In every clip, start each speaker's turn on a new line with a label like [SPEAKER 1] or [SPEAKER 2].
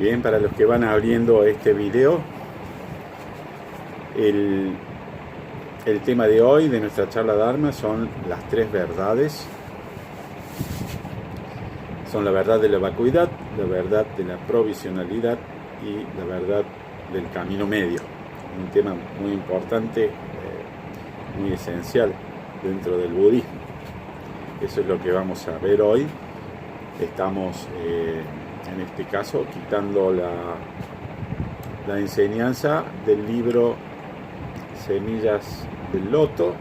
[SPEAKER 1] Bien, para los que van abriendo este video, el tema de hoy de nuestra charla Dharma son las tres verdades. Son la verdad de la vacuidad, la verdad de la provisionalidad y la verdad del camino medio. Un tema muy importante, muy esencial dentro del budismo. Eso es lo que vamos a ver hoy. Estamos, en este caso, quitando la enseñanza del libro Semillas del Loto,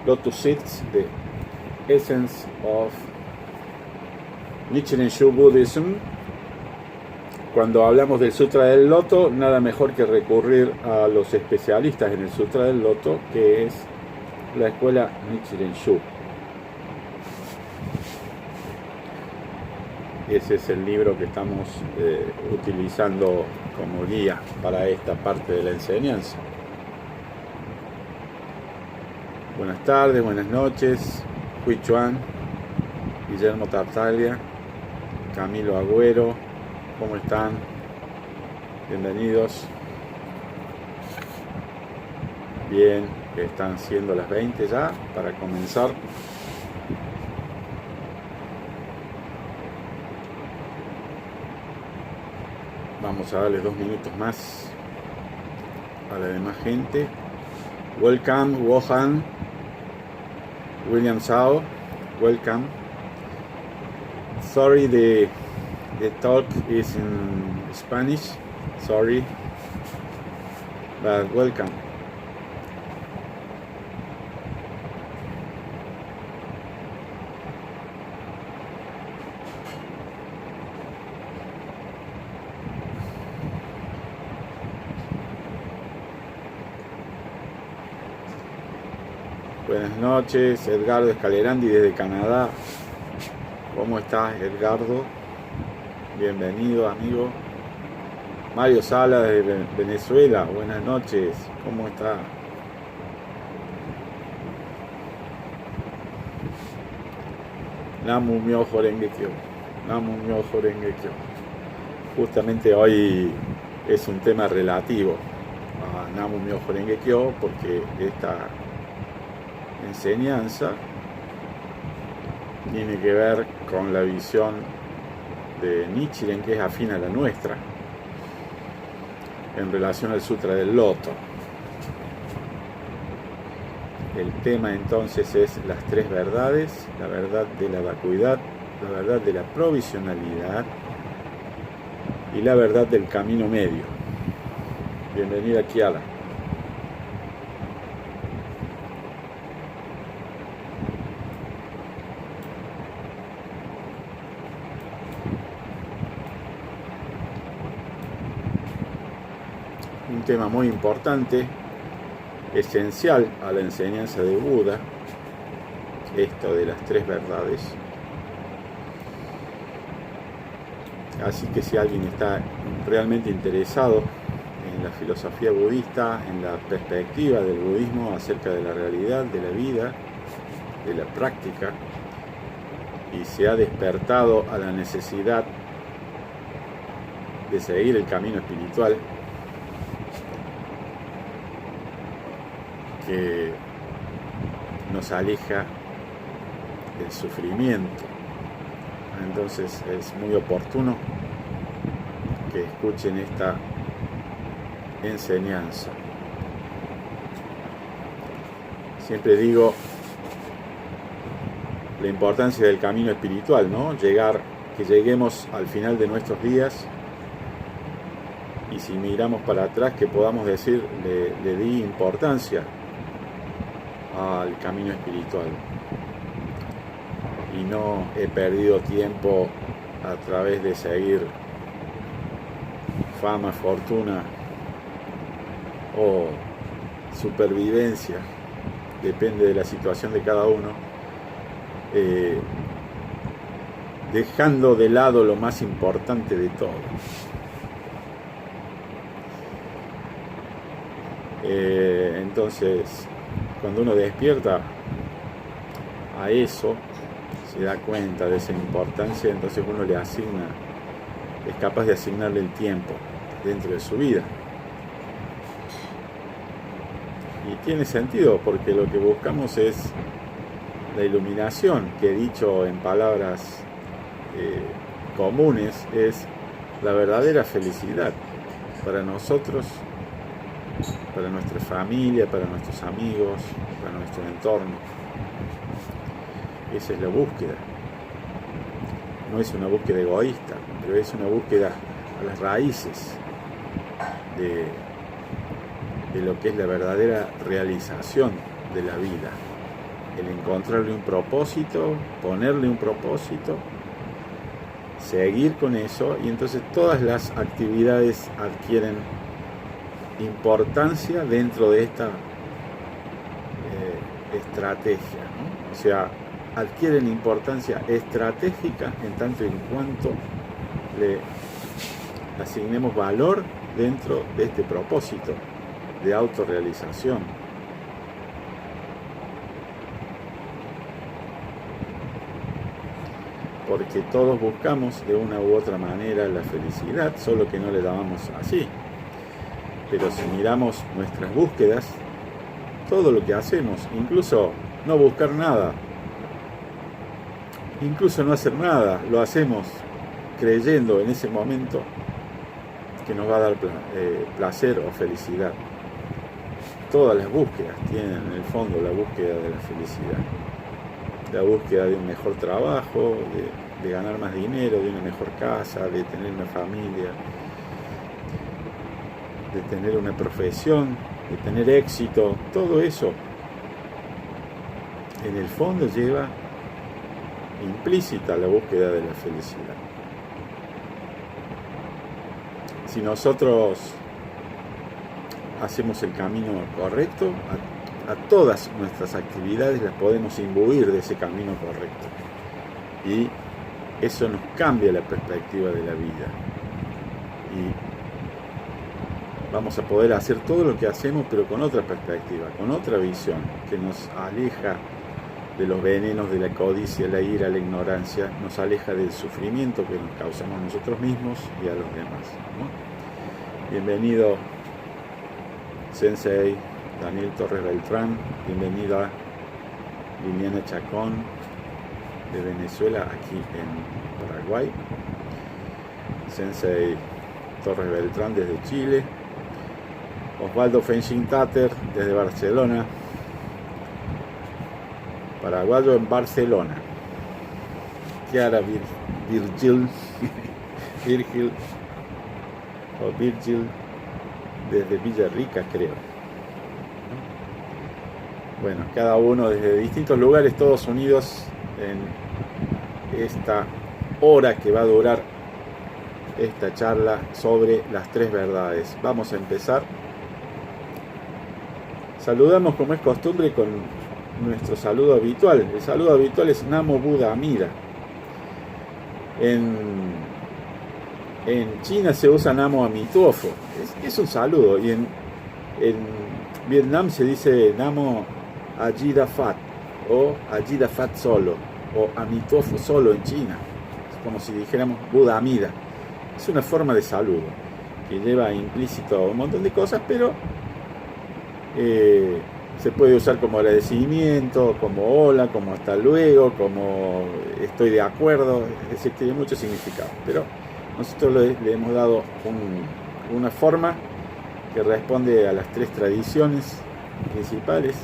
[SPEAKER 1] Lotus Seeds, The Essence of Nichiren Shu Buddhism. Cuando hablamos del Sutra del Loto, nada mejor que recurrir a los especialistas en el Sutra del Loto, que es la escuela Nichiren Shu. Ese es el libro que estamos utilizando como guía para esta parte de la enseñanza. Buenas tardes, buenas noches. Hui Chuan, Guillermo Tartaglia, Camilo Agüero, ¿cómo están? Bienvenidos. Bien, están siendo las 20 ya para comenzar. Vamos a darle 2 minutos más a la demás gente. Welcome, Wohan, William Sao, welcome. Sorry, the talk is in Spanish. Sorry, but welcome. Buenas noches, Edgardo Escalerandi desde Canadá. ¿Cómo estás, Edgardo? Bienvenido, amigo. Mario Sala desde Venezuela. Buenas noches, ¿cómo está? Namu Myoho Renge Kyo. Namu Myoho Renge Kyo. Justamente hoy es un tema relativo a Namu Myoho Renge Kyo, porque esta enseñanza tiene que ver con la visión de Nichiren, que es afín a la nuestra en relación al Sutra del Loto. El tema entonces es las tres verdades: la verdad de la vacuidad, la verdad de la provisionalidad y la verdad del camino medio. Bienvenida, Kiala. Un tema muy importante, esencial a la enseñanza de Buda, esto de las tres verdades. Así que si alguien está realmente interesado en la filosofía budista, en la perspectiva del budismo acerca de la realidad, de la vida, de la práctica, y se ha despertado a la necesidad de seguir el camino espiritual, que nos aleja del sufrimiento, entonces es muy oportuno que escuchen esta enseñanza. Siempre digo la importancia del camino espiritual, ¿no? Que lleguemos al final de nuestros días, y si miramos para atrás, que podamos decir, le di importancia al camino espiritual y no he perdido tiempo a través de seguir fama, fortuna o supervivencia, depende de la situación de cada uno, dejando de lado lo más importante de todo. Entonces, cuando uno despierta a eso, se da cuenta de esa importancia, entonces uno le asigna, es capaz de asignarle el tiempo dentro de su vida. Y tiene sentido, porque lo que buscamos es la iluminación, que dicho en palabras comunes es la verdadera felicidad para nosotros, para nuestra familia, para nuestros amigos, para nuestro entorno. Esa es la búsqueda. No es una búsqueda egoísta, pero es una búsqueda a las raíces de lo que es la verdadera realización de la vida. El encontrarle un propósito, ponerle un propósito, seguir con eso, y entonces todas las actividades adquieren importancia dentro de esta estrategia, ¿no? O sea, adquieren importancia estratégica en tanto en cuanto le asignemos valor dentro de este propósito de autorrealización. Porque todos buscamos de una u otra manera la felicidad, solo que no le llamamos así. Pero si miramos nuestras búsquedas, todo lo que hacemos, incluso no buscar nada, incluso no hacer nada, lo hacemos creyendo en ese momento que nos va a dar placer o felicidad. Todas las búsquedas tienen en el fondo la búsqueda de la felicidad, la búsqueda de un mejor trabajo, de ganar más dinero, de una mejor casa, de tener una familia, de tener una profesión, de tener éxito. Todo eso en el fondo lleva implícita la búsqueda de la felicidad. Si nosotros hacemos el camino correcto, a todas nuestras actividades las podemos imbuir de ese camino correcto. Y eso nos cambia la perspectiva de la vida. Y vamos a poder hacer todo lo que hacemos, pero con otra perspectiva, con otra visión, que nos aleja de los venenos de la codicia, la ira, la ignorancia, nos aleja del sufrimiento que nos causamos nosotros mismos y a los demás, ¿no? Bienvenido, Sensei Daniel Torres Beltrán, bienvenida Liliana Chacón de Venezuela, aquí en Paraguay, Sensei Torres Beltrán desde Chile, Osvaldo Fenching Tater desde Barcelona, paraguayo en Barcelona, Chiara Virgil desde Villarrica, creo. Bueno, cada uno desde distintos lugares, todos unidos en esta hora que va a durar esta charla sobre las tres verdades. Vamos a empezar. Saludamos como es costumbre con nuestro saludo habitual. El saludo habitual es Namo Buddha Amida. En China se usa Namo Amituofo. Es un saludo. Y en Vietnam se dice Namo Ajida Fat o Ajida Fat solo o Amituofo solo en China. Es como si dijéramos Buddha Amida. Es una forma de saludo que lleva implícito un montón de cosas, pero se puede usar como agradecimiento, como hola, como hasta luego, como estoy de acuerdo. Es decir, tiene mucho significado, pero nosotros le hemos dado una forma que responde a las tres tradiciones principales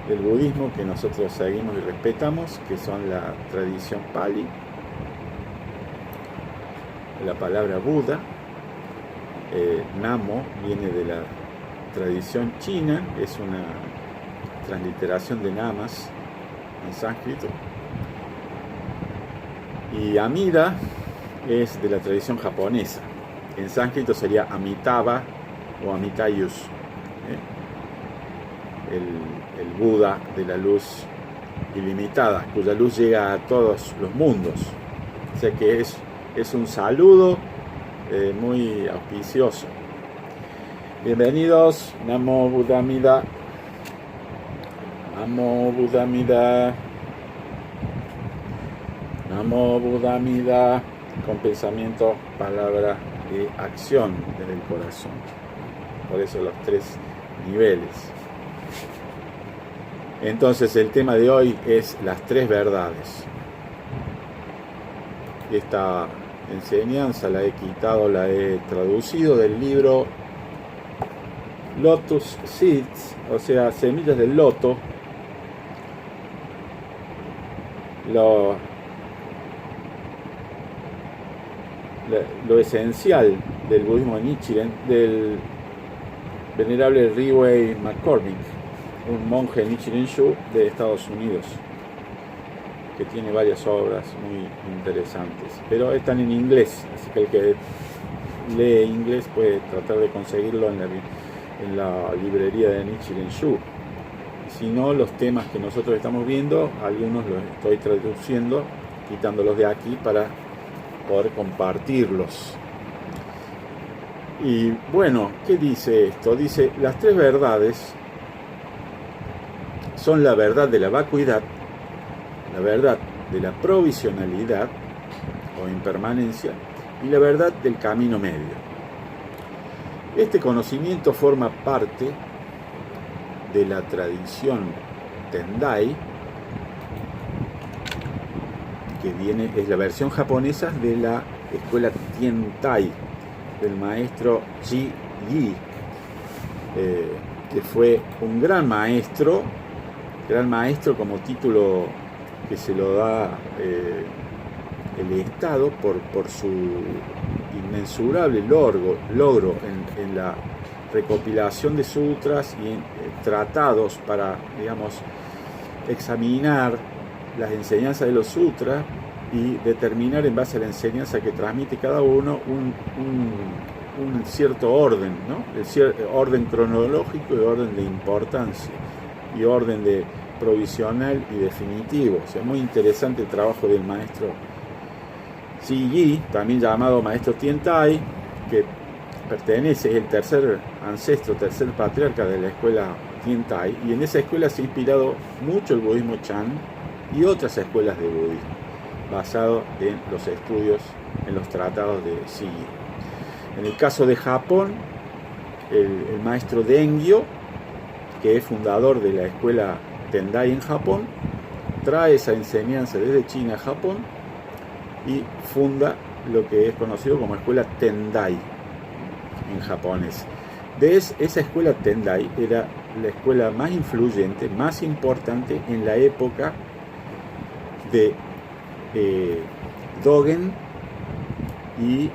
[SPEAKER 1] del budismo que nosotros seguimos y respetamos, que son la tradición Pali, la palabra Buda, Namo viene de la tradición china, es una transliteración de namas en sánscrito, y Amida es de la tradición japonesa. En sánscrito sería Amitabha o Amitayus, el Buda de la luz ilimitada, cuya luz llega a todos los mundos. O sea que es un saludo muy auspicioso. Bienvenidos, Namo Buddha Amida. Namo Buddha Amida. Namo Buddha Amida, con pensamiento, palabra y acción desde el corazón. Por eso los 3 niveles. Entonces el tema de hoy es las 3 verdades. Esta enseñanza la he quitado, la he traducido del libro Lotus Seeds, o sea, semillas del loto. Lo esencial del budismo Nichiren, del venerable Riwei McCormick, un monje Nichiren-shu de Estados Unidos, que tiene varias obras muy interesantes, pero están en inglés, así que el que lee inglés puede tratar de conseguirlo en la librería de Nichiren-shu. Si no, los temas que nosotros estamos viendo, algunos los estoy traduciendo, quitándolos de aquí para poder compartirlos. Y bueno, ¿qué dice esto? Dice, las 3 verdades son la verdad de la vacuidad, la verdad de la provisionalidad o impermanencia y la verdad del camino medio. Este conocimiento forma parte de la tradición Tendai, que es la versión japonesa de la escuela Tiantai, del maestro Ji Yi, que fue un gran maestro como título que se lo da el Estado por su inmensurable logro en la recopilación de sutras y tratados para, digamos, examinar las enseñanzas de los sutras y determinar en base a la enseñanza que transmite cada uno un cierto orden, ¿no? Orden cronológico y orden de importancia y orden de provisional y definitivo. O sea, muy interesante el trabajo del maestro Ji Yi, también llamado maestro Tiantai, que es el tercer patriarca de la escuela Tiantai, y en esa escuela se ha inspirado mucho el budismo Chan y otras escuelas de budismo, basado en los estudios, en los tratados de Ji Yi. En el caso de Japón, el maestro Dengyo, que es fundador de la escuela Tendai en Japón, trae esa enseñanza desde China a Japón y funda lo que es conocido como escuela Tendai en japonés. Esa escuela Tendai era la escuela más influyente, más importante en la época de Dogen y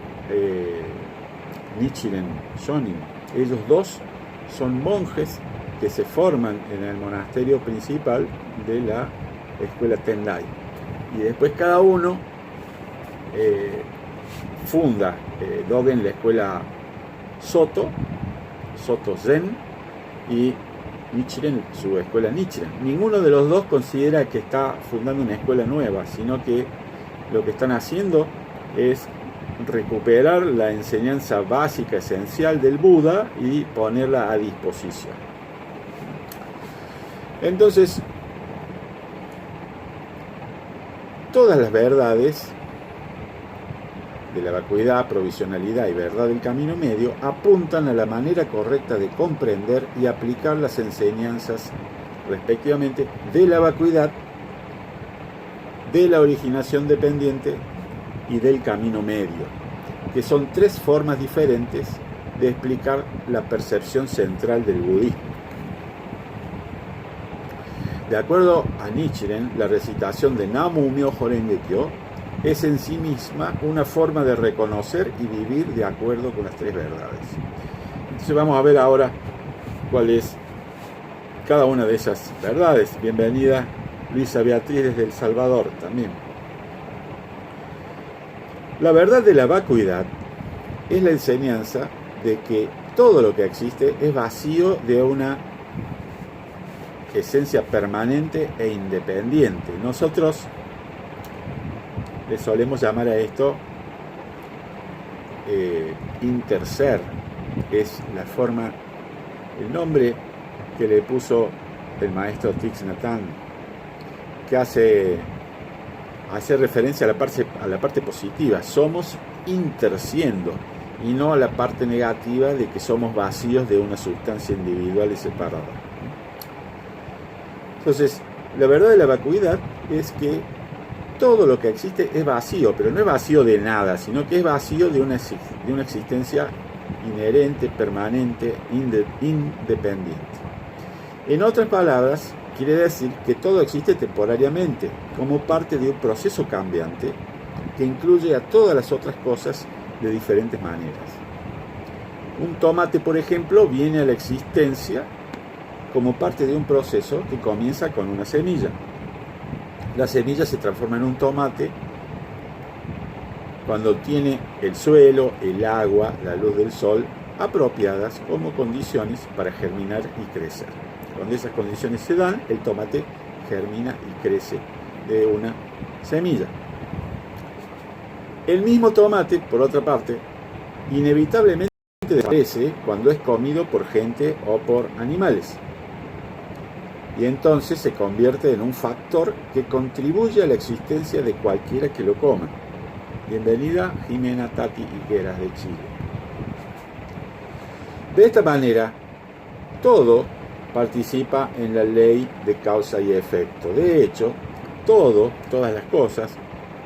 [SPEAKER 1] Nichiren Shonin. Ellos dos son monjes que se forman en el monasterio principal de la escuela Tendai, y después cada uno funda Dogen la escuela Soto Zen, y Nichiren su escuela Nichiren. Ninguno de los dos considera que está fundando una escuela nueva, sino que lo que están haciendo es recuperar la enseñanza básica esencial del Buda y ponerla a disposición. Entonces, todas las verdades de la vacuidad, provisionalidad y verdad del camino medio apuntan a la manera correcta de comprender y aplicar las enseñanzas, respectivamente, de la vacuidad, de la originación dependiente y del camino medio, que son 3 formas diferentes de explicar la percepción central del budismo. De acuerdo a Nichiren, la recitación de Namu Myoho Renge Kyo es en sí misma una forma de reconocer y vivir de acuerdo con las 3 verdades. Entonces vamos a ver ahora cuál es cada una de esas verdades. Bienvenida Luisa Beatriz desde El Salvador también. La verdad de la vacuidad es la enseñanza de que todo lo que existe es vacío de una esencia permanente e independiente. Nosotros le solemos llamar a esto interser, es la forma, el nombre que le puso el maestro Thich Nhat Hanh, que hace hace referencia a la parte positiva. Somos intersiendo, y no a la parte negativa de que somos vacíos de una sustancia individual y separada. Entonces, la verdad de la vacuidad es que todo lo que existe es vacío, pero no es vacío de nada, sino que es vacío de una existencia inherente, permanente, independiente. En otras palabras, quiere decir que todo existe temporariamente, como parte de un proceso cambiante que incluye a todas las otras cosas de diferentes maneras. Un tomate, por ejemplo, viene a la existencia como parte de un proceso que comienza con una semilla. La semilla se transforma en un tomate cuando tiene el suelo, el agua, la luz del sol apropiadas como condiciones para germinar y crecer. Cuando esas condiciones se dan, el tomate germina y crece de una semilla. El mismo tomate, por otra parte, inevitablemente desaparece cuando es comido por gente o por animales. Y entonces se convierte en un factor que contribuye a la existencia de cualquiera que lo coma. Bienvenida Jimena Tati Higueras de Chile. De esta manera, todo participa en la ley de causa y efecto. De hecho, todas las cosas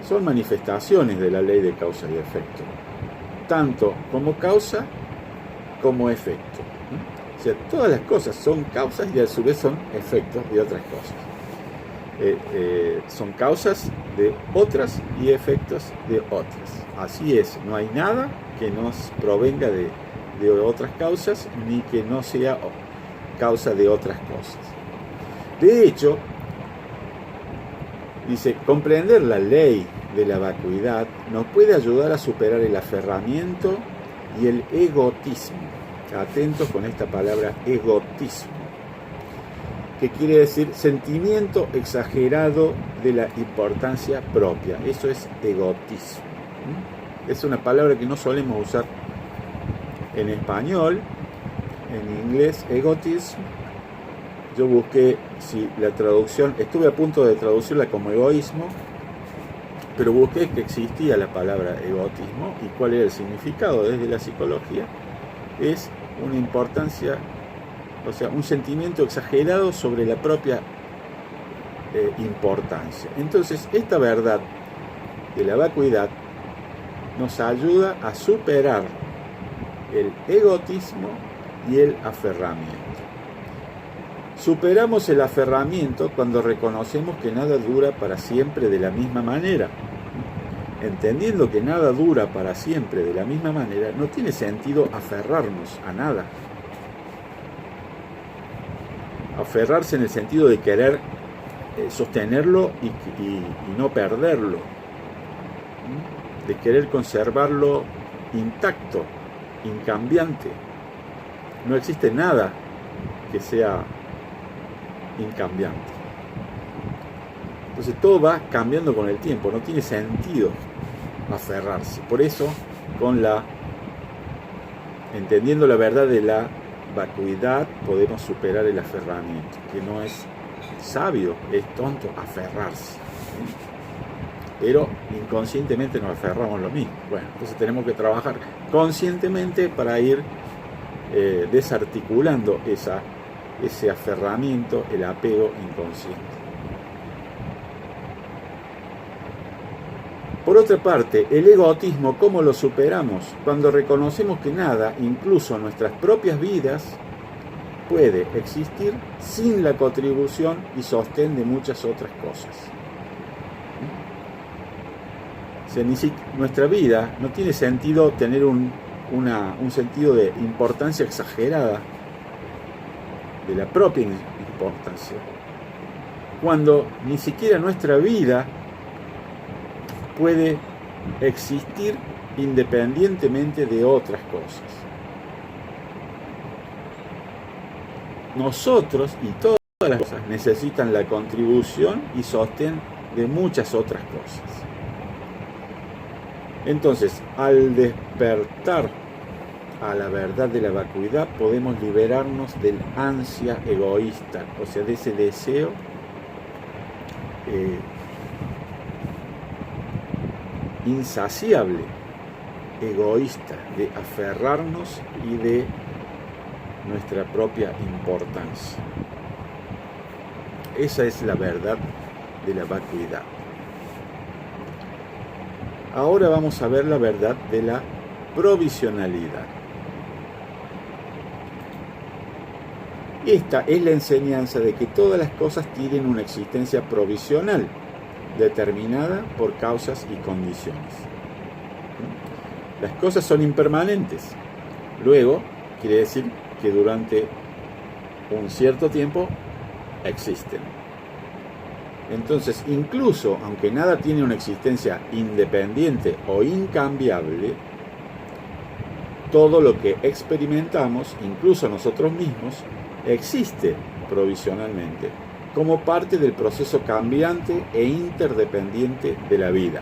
[SPEAKER 1] son manifestaciones de la ley de causa y efecto, tanto como causa como efecto. O sea, todas las cosas son causas y a su vez son efectos de otras cosas. Son causas de otras y efectos de otras. Así es, no hay nada que nos provenga de otras causas ni que no sea causa de otras cosas. De hecho, dice, comprender la ley de la vacuidad nos puede ayudar a superar el aferramiento y el egotismo. Atentos con esta palabra egotismo, que quiere decir sentimiento exagerado de la importancia propia. Eso es egotismo. Es una palabra que no solemos usar en español. En inglés, egotismo, yo busqué si la traducción, estuve a punto de traducirla como egoísmo, pero busqué que existía la palabra egotismo y cuál era el significado desde la psicología. Es una importancia, o sea, un sentimiento exagerado sobre la propia importancia. Entonces, esta verdad de la vacuidad nos ayuda a superar el egotismo y el aferramiento. Superamos el aferramiento cuando reconocemos que nada dura para siempre de la misma manera. Entendiendo que nada dura para siempre de la misma manera, no tiene sentido aferrarnos a nada. Aferrarse en el sentido de querer sostenerlo y no perderlo, de querer conservarlo intacto, incambiante. No existe nada que sea incambiante. Entonces todo va cambiando con el tiempo, no tiene sentido aferrarse. Por eso, entendiendo la verdad de la vacuidad, podemos superar el aferramiento, que no es sabio, es tonto aferrarse. Pero inconscientemente nos aferramos lo mismo. Bueno, entonces tenemos que trabajar conscientemente para ir desarticulando ese aferramiento, el apego inconsciente. Por otra parte, el egotismo, ¿cómo lo superamos? Cuando reconocemos que nada, incluso nuestras propias vidas, puede existir sin la contribución y sostén de muchas otras cosas. O sea, nuestra vida no tiene sentido tener un sentido de importancia exagerada, de la propia importancia, cuando ni siquiera nuestra vida puede existir independientemente de otras cosas. Nosotros y todas las cosas necesitan la contribución y sostén de muchas otras cosas. Entonces, al despertar a la verdad de la vacuidad, podemos liberarnos del ansia egoísta, o sea, de ese deseo insaciable, egoísta, de aferrarnos y de nuestra propia importancia. Esa es la verdad de la vacuidad. Ahora vamos a ver la verdad de la provisionalidad. Esta es la enseñanza de que todas las cosas tienen una existencia provisional, determinada por causas y condiciones. Las cosas son impermanentes. Luego, quiere decir que durante un cierto tiempo existen. Entonces, incluso aunque nada tiene una existencia independiente o incambiable, todo lo que experimentamos, incluso nosotros mismos, existe provisionalmente, como parte del proceso cambiante e interdependiente de la vida.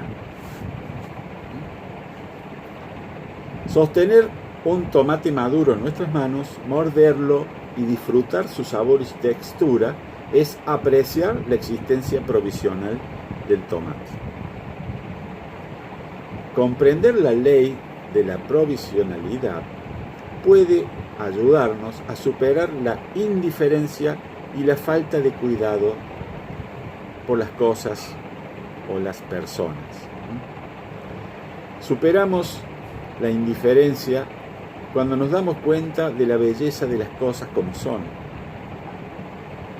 [SPEAKER 1] Sostener un tomate maduro en nuestras manos, morderlo y disfrutar su sabor y textura es apreciar la existencia provisional del tomate. Comprender la ley de la provisionalidad puede ayudarnos a superar la indiferencia y la falta de cuidado por las cosas o las personas. Superamos la indiferencia cuando nos damos cuenta de la belleza de las cosas como son.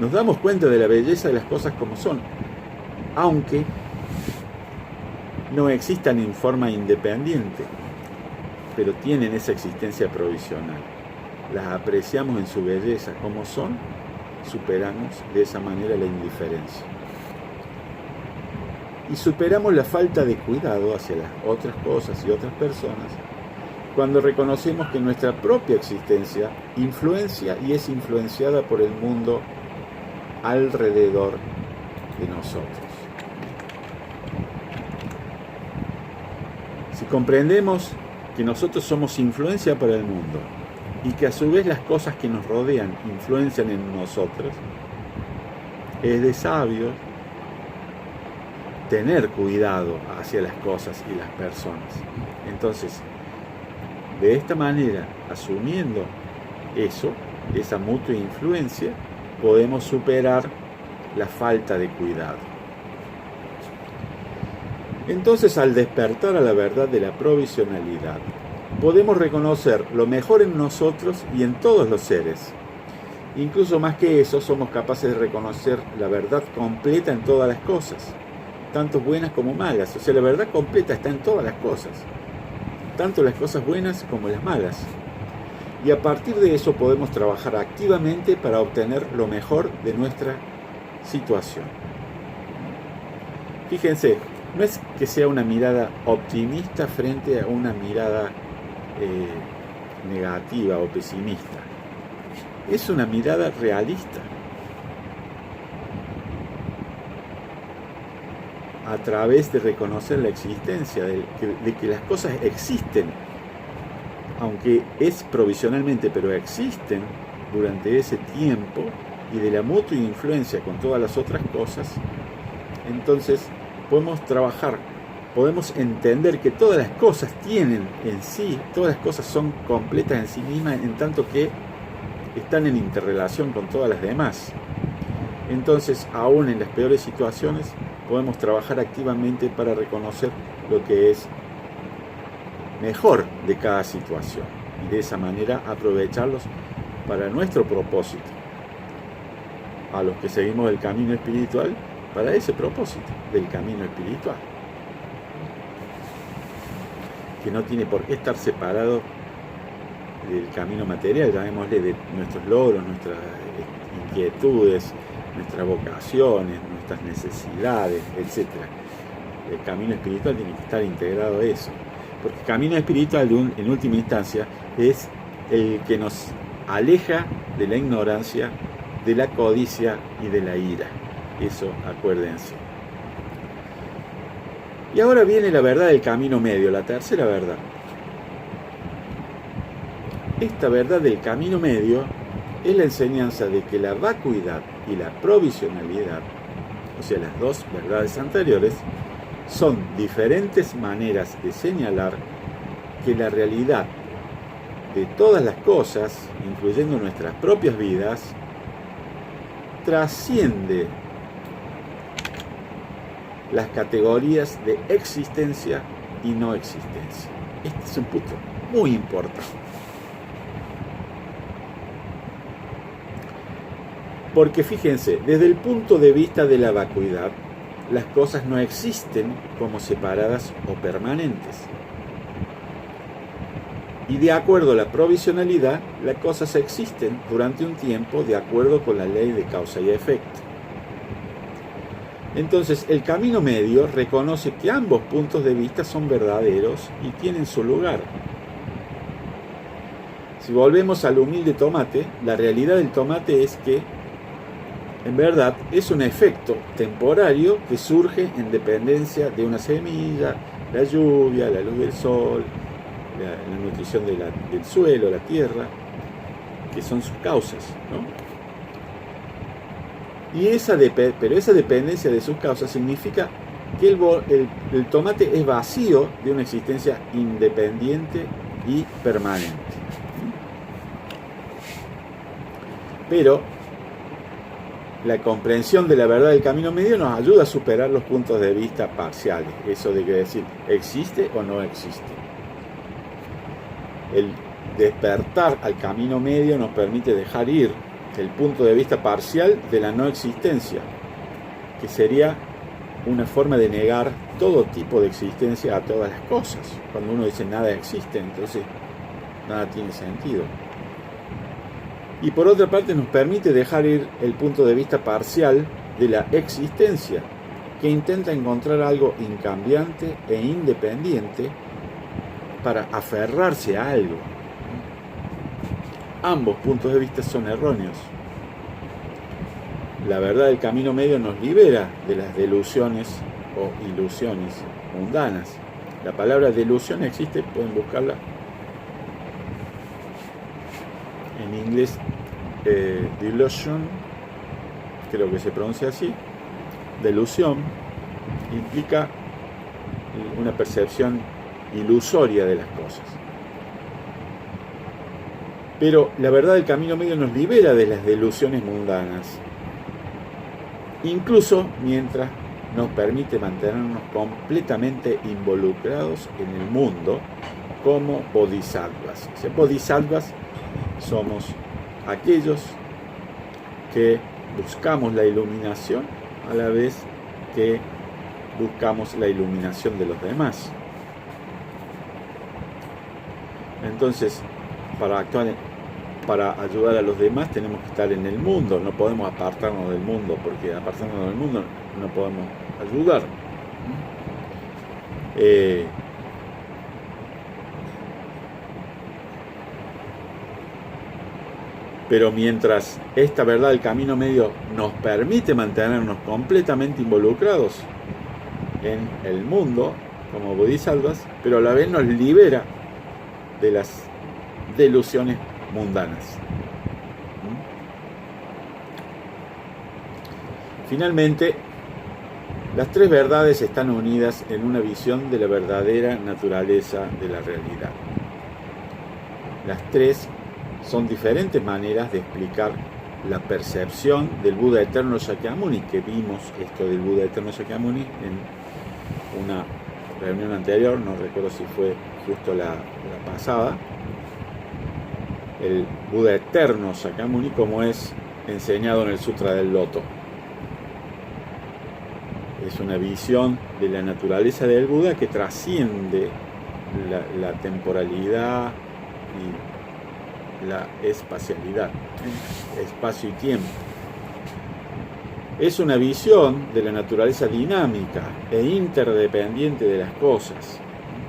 [SPEAKER 1] Nos damos cuenta de la belleza de las cosas como son, aunque no existan en forma independiente, pero tienen esa existencia provisional. Las apreciamos en su belleza como son, superamos de esa manera la indiferencia. Y superamos la falta de cuidado hacia las otras cosas y otras personas cuando reconocemos que nuestra propia existencia influencia y es influenciada por el mundo alrededor de nosotros. Si comprendemos que nosotros somos influencia para el mundo y que a su vez las cosas que nos rodean influencian en nosotros, es de sabios tener cuidado hacia las cosas y las personas. Entonces, de esta manera, asumiendo eso, esa mutua influencia, podemos superar la falta de cuidado. Entonces, al despertar a la verdad de la provisionalidad, podemos reconocer lo mejor en nosotros y en todos los seres. Incluso más que eso, somos capaces de reconocer la verdad completa en todas las cosas, tanto buenas como malas. O sea, la verdad completa está en todas las cosas, tanto las cosas buenas como las malas. Y a partir de eso podemos trabajar activamente para obtener lo mejor de nuestra situación. Fíjense, no es que sea una mirada optimista frente a una mirada negativa o pesimista. Es una mirada realista. A través de reconocer la existencia, de que las cosas existen, aunque es provisionalmente, pero existen durante ese tiempo, y de la mutua influencia con todas las otras cosas, entonces podemos trabajar, podemos entender que todas las cosas tienen en sí, todas las cosas son completas en sí mismas, en tanto que están en interrelación con todas las demás. Entonces, aún en las peores situaciones, podemos trabajar activamente para reconocer lo que es mejor de cada situación y de esa manera aprovecharlos para nuestro propósito. A los que seguimos el camino espiritual, para ese propósito del camino espiritual, que no tiene por qué estar separado del camino material, llamémosle, de nuestros logros, nuestras inquietudes, nuestras vocaciones, nuestras necesidades, etc. El camino espiritual tiene que estar integrado a eso, porque el camino espiritual, en última instancia, es el que nos aleja de la ignorancia, de la codicia y de la ira. Eso, acuérdense. Y ahora viene la verdad del camino medio, la tercera verdad. Esta verdad del camino medio es la enseñanza de que la vacuidad y la provisionalidad, o sea, las dos verdades anteriores, son diferentes maneras de señalar que la realidad de todas las cosas, incluyendo nuestras propias vidas, trasciende las categorías de existencia y no existencia. Este es un punto muy importante. Porque fíjense, desde el punto de vista de la vacuidad, las cosas no existen como separadas o permanentes. Y de acuerdo a la provisionalidad, las cosas existen durante un tiempo de acuerdo con la ley de causa y efecto. Entonces, el camino medio reconoce que ambos puntos de vista son verdaderos y tienen su lugar. Si volvemos al humilde tomate, la realidad del tomate es que, en verdad, es un efecto temporario que surge en dependencia de una semilla, la lluvia, la luz del sol, la nutrición del suelo, la tierra, que son sus causas, ¿no? Pero esa dependencia de sus causas significa que el tomate es vacío de una existencia independiente y permanente. Pero la comprensión de la verdad del camino medio nos ayuda a superar los puntos de vista parciales. Eso de que decir, ¿existe o no existe? El despertar al camino medio nos permite dejar ir el punto de vista parcial de la no existencia, que sería una forma de negar todo tipo de existencia a todas las cosas. Cuando uno dice nada existe, entonces nada tiene sentido. Y por otra parte nos permite dejar ir el punto de vista parcial de la existencia, que intenta encontrar algo incambiante e independiente para aferrarse a algo. Ambos puntos de vista son erróneos. La verdad del camino medio nos libera de las delusiones o ilusiones mundanas. La palabra delusión existe, pueden buscarla en inglés, delusion, creo que se pronuncia así. Delusión implica una percepción ilusoria de las cosas. Pero la verdad del camino medio nos libera de las delusiones mundanas, incluso mientras nos permite mantenernos completamente involucrados en el mundo como bodhisattvas. O sea, bodhisattvas somos aquellos que buscamos la iluminación a la vez que buscamos la iluminación de los demás. Entonces, para ayudar a los demás tenemos que estar en el mundo, no podemos apartarnos del mundo, porque apartarnos del mundo no podemos ayudar. Pero mientras esta verdad del camino medio nos permite mantenernos completamente involucrados en el mundo como bodhisattvas, pero a la vez nos libera de las delusiones mundanas. Finalmente, las tres verdades están unidas en una visión de la verdadera naturaleza de la realidad. Las tres son diferentes maneras de explicar la percepción del Buda eterno Shakyamuni, que vimos esto del Buda eterno Shakyamuni en una reunión anterior, no recuerdo si fue justo la pasada. El Buda eterno Shakyamuni, como es enseñado en el Sutra del Loto. Es una visión de la naturaleza del Buda que trasciende la temporalidad y la espacialidad, espacio y tiempo. Es una visión de la naturaleza dinámica e interdependiente de las cosas.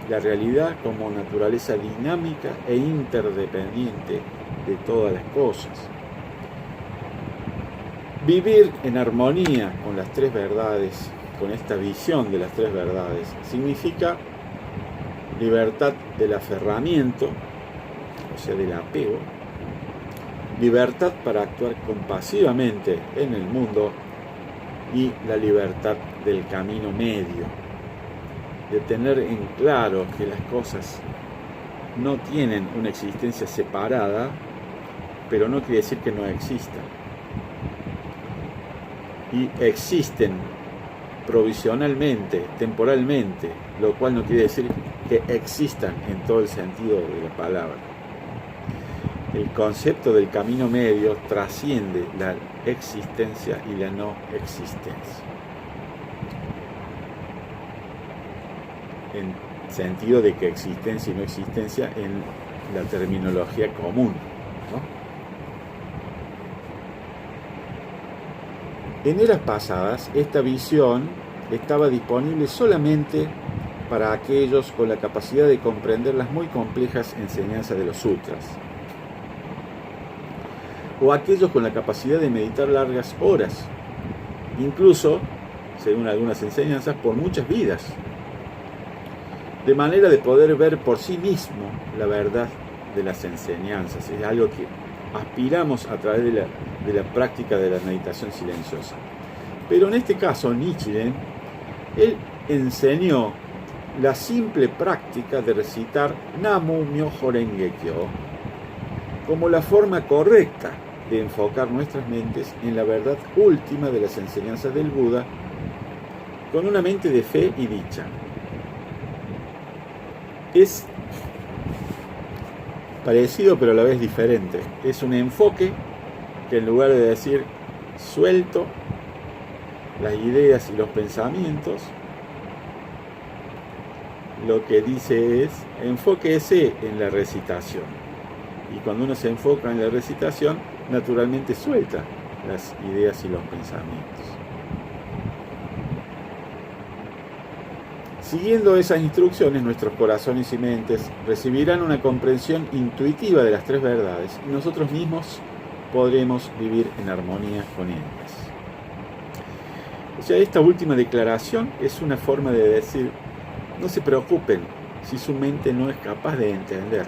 [SPEAKER 1] La realidad como naturaleza dinámica e interdependiente de todas las cosas. Vivir en armonía con las tres verdades, con esta visión de las tres verdades, significa libertad del aferramiento, o sea, del apego, libertad para actuar compasivamente en el mundo y la libertad del camino medio, de tener en claro que las cosas no tienen una existencia separada, pero no quiere decir que no existan. Y existen provisionalmente, temporalmente, lo cual no quiere decir que existan en todo el sentido de la palabra. El concepto del camino medio trasciende la existencia y la no existencia. En sentido de que existencia y no existencia en la terminología común, ¿no? En eras pasadas, esta visión estaba disponible solamente para aquellos con la capacidad de comprender las muy complejas enseñanzas de los sutras, o aquellos con la capacidad de meditar largas horas, incluso, según algunas enseñanzas, por muchas vidas, de manera de poder ver por sí mismo la verdad de las enseñanzas. Es algo que aspiramos a través de la práctica de la meditación silenciosa. Pero en este caso, Nichiren, él enseñó la simple práctica de recitar Namu Myoho Renge Kyo como la forma correcta de enfocar nuestras mentes en la verdad última de las enseñanzas del Buda, con una mente de fe y dicha. Es parecido pero a la vez diferente. Es un enfoque que, en lugar de decir suelto las ideas y los pensamientos, lo que dice es enfóquese en la recitación. Y cuando uno se enfoca en la recitación, naturalmente suelta las ideas y los pensamientos. Siguiendo esas instrucciones, nuestros corazones y mentes recibirán una comprensión intuitiva de las tres verdades y nosotros mismos podremos vivir en armonía con ellas. O sea, esta última declaración es una forma de decir: no se preocupen si su mente no es capaz de entender,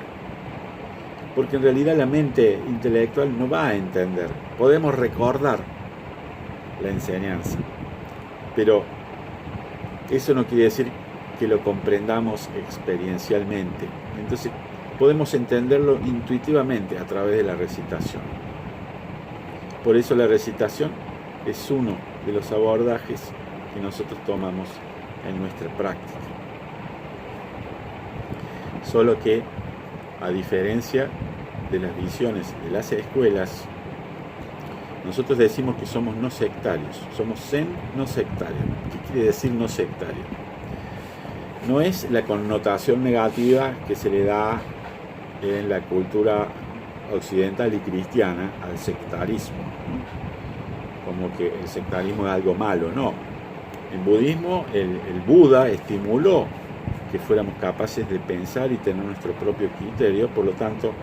[SPEAKER 1] porque en realidad la mente intelectual no va a entender. Podemos recordar la enseñanza, pero eso no quiere decir que lo comprendamos experiencialmente. Entonces podemos entenderlo intuitivamente a través de la recitación. Por eso la recitación es uno de los abordajes que nosotros tomamos en nuestra práctica. Solo que, a diferencia de las visiones de las escuelas, nosotros decimos que somos no sectarios, somos zen no sectario. ¿Qué quiere decir no sectario? No es la connotación negativa que se le da en la cultura occidental y cristiana al sectarismo, ¿no? Como que el sectarismo es algo malo. No. En budismo el Buda estimuló que fuéramos capaces de pensar y tener nuestro propio criterio, por lo tanto,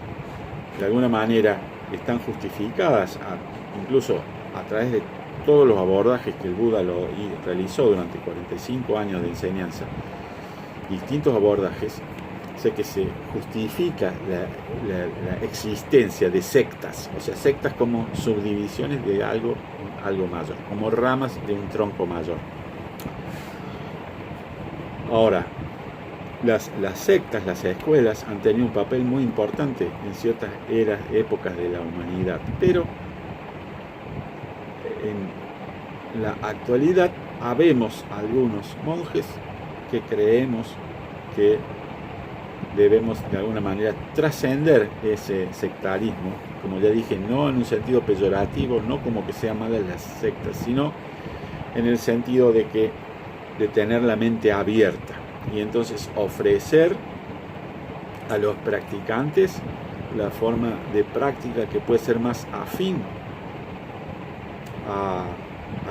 [SPEAKER 1] de alguna manera están justificadas, incluso a través de todos los abordajes que el Buda realizó durante 45 años de enseñanza, distintos abordajes. Sé que se justifica la existencia de sectas, o sea, sectas como subdivisiones de algo mayor, como ramas de un tronco mayor. Ahora, las sectas, las escuelas han tenido un papel muy importante en ciertas épocas de la humanidad, pero en la actualidad habemos algunos monjes que creemos que debemos de alguna manera trascender ese sectarismo, como ya dije, no en un sentido peyorativo, no como que sean malas las sectas, sino en el sentido de tener la mente abierta y entonces ofrecer a los practicantes la forma de práctica que puede ser más afín a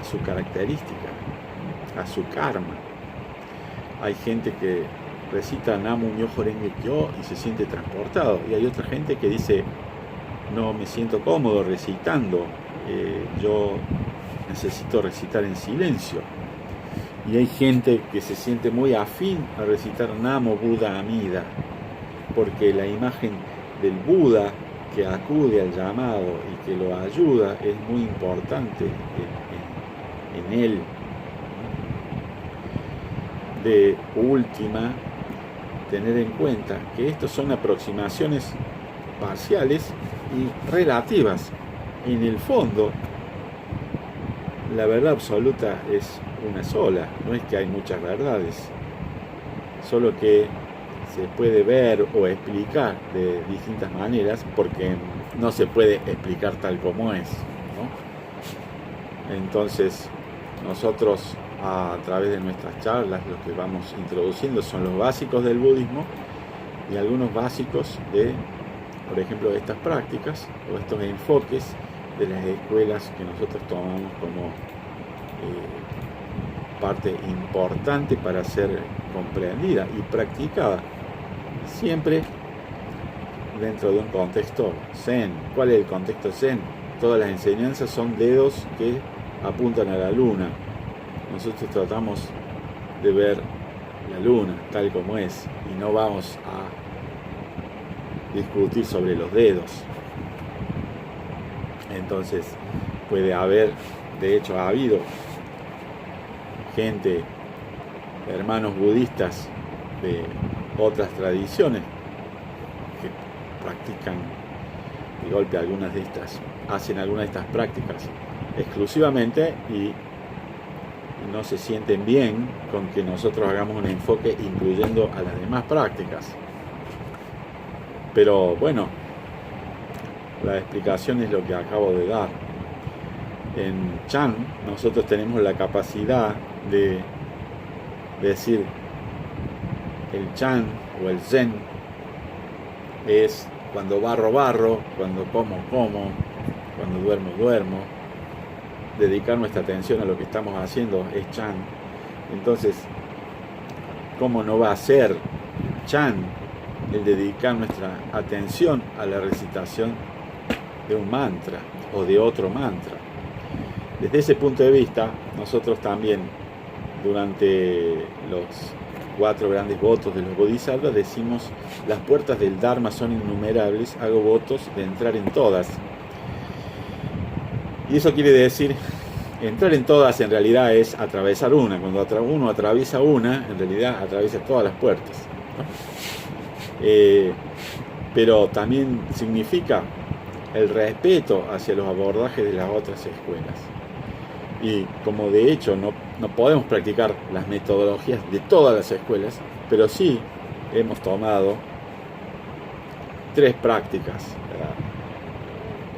[SPEAKER 1] su característica, a su karma. Hay gente que recita Namu Myoho Renge Kyo y se siente transportado, y hay otra gente que dice: no me siento cómodo recitando, yo necesito recitar en silencio. Y hay gente que se siente muy afín a recitar Namo Buddha Amida, porque la imagen del Buda que acude al llamado y que lo ayuda es muy importante en él. de última tener en cuenta que estos son aproximaciones parciales y relativas. En el fondo, la verdad absoluta es una sola, no es que hay muchas verdades, solo que se puede ver o explicar de distintas maneras porque no se puede explicar tal como es, ¿no? Entonces, nosotros a través de nuestras charlas lo que vamos introduciendo son los básicos del budismo y algunos básicos de, por ejemplo, estas prácticas o estos enfoques de las escuelas que nosotros tomamos como parte importante para ser comprendida y practicada, siempre dentro de un contexto zen. ¿Cuál es el contexto zen? Todas las enseñanzas son dedos que apuntan a la luna. Nosotros tratamos de ver la luna tal como es y no vamos a discutir sobre los dedos. Entonces puede haber, de hecho ha habido gente, hermanos budistas de otras tradiciones que practican de golpe hacen algunas de estas prácticas exclusivamente y no se sienten bien con que nosotros hagamos un enfoque incluyendo a las demás prácticas. Pero bueno, la explicación es lo que acabo de dar. En Chan nosotros tenemos la capacidad de decir el Chan o el Zen es cuando barro, cuando como, cuando duermo. Dedicar nuestra atención a lo que estamos haciendo es Chan. Entonces, ¿cómo no va a ser Chan el dedicar nuestra atención a la recitación de un mantra o de otro mantra? Desde ese punto de vista, nosotros también, durante los 4 grandes votos de los Bodhisattvas, decimos: las puertas del Dharma son innumerables, hago votos de entrar en todas. Y eso quiere decir, entrar en todas en realidad es atravesar una. Cuando uno atraviesa una, en realidad atraviesa todas las puertas, ¿no? Pero también significa el respeto hacia los abordajes de las otras escuelas. Y como de hecho no podemos practicar las metodologías de todas las escuelas, pero sí hemos tomado 3 prácticas,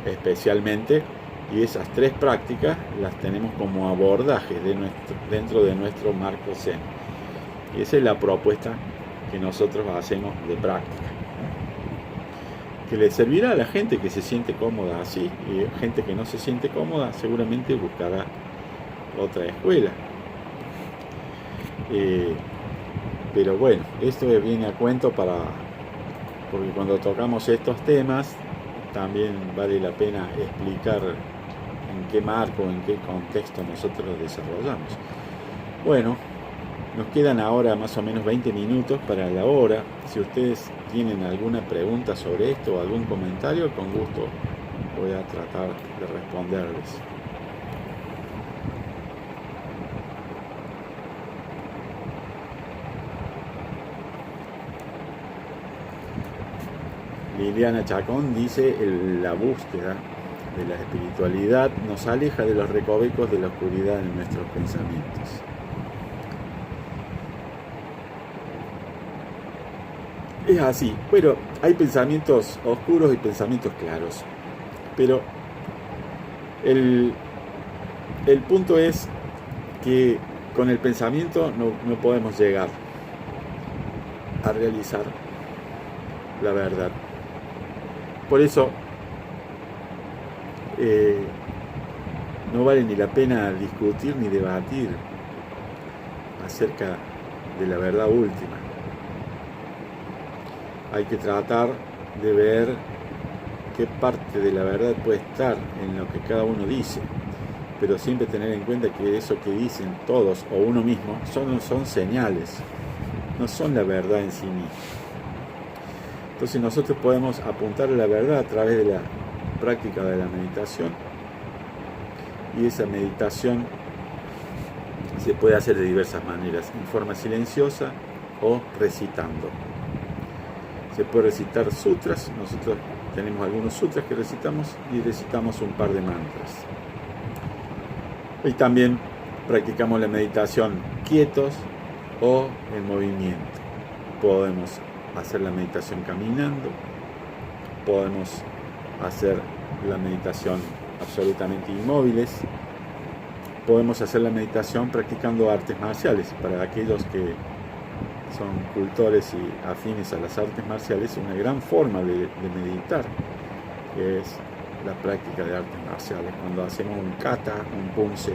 [SPEAKER 1] especialmente, y esas 3 prácticas las tenemos como abordaje dentro de nuestro marco Zen. Y esa es la propuesta que nosotros hacemos de práctica, que le servirá a la gente que se siente cómoda así, y gente que no se siente cómoda seguramente buscará otra escuela. Pero bueno, esto viene a cuento porque cuando tocamos estos temas también vale la pena explicar en qué marco, en qué contexto nosotros los desarrollamos. Bueno, nos quedan ahora más o menos 20 minutos para la hora. Si ustedes tienen alguna pregunta sobre esto o algún comentario, con gusto voy a tratar de responderles. Liliana Chacón dice: la búsqueda de la espiritualidad nos aleja de los recovecos de la oscuridad en nuestros pensamientos. Es así, pero hay pensamientos oscuros y pensamientos claros. Pero el punto es que con el pensamiento no podemos llegar a realizar la verdad. Por eso no vale ni la pena discutir ni debatir acerca de la verdad última. Hay que tratar de ver qué parte de la verdad puede estar en lo que cada uno dice, pero siempre tener en cuenta que eso que dicen todos o uno mismo son señales, no son la verdad en sí misma. Entonces nosotros podemos apuntar a la verdad a través de la práctica de la meditación, y esa meditación Se puede hacer de diversas maneras, en forma silenciosa o recitando. Se puede recitar sutras, nosotros tenemos algunos sutras que recitamos y recitamos un par de mantras. Y también practicamos la meditación quietos o en movimiento. Podemos hacer la meditación caminando, podemos hacer la meditación absolutamente inmóviles, podemos hacer la meditación practicando artes marciales. Para aquellos que son cultores y afines a las artes marciales, una gran forma de meditar es la práctica de artes marciales. Cuando hacemos un kata, un punce,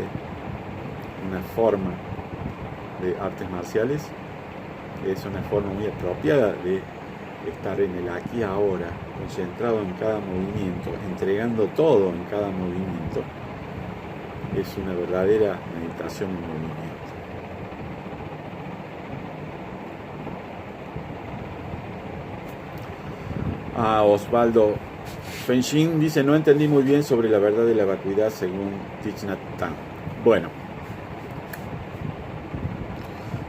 [SPEAKER 1] una forma de artes marciales, es una forma muy apropiada de estar en el aquí y ahora, concentrado en cada movimiento, entregando todo en cada movimiento. Es una verdadera meditación en movimiento. Osvaldo Fenshin dice: no entendí muy bien sobre la verdad de la vacuidad según Thich Nhat Hanh. Bueno,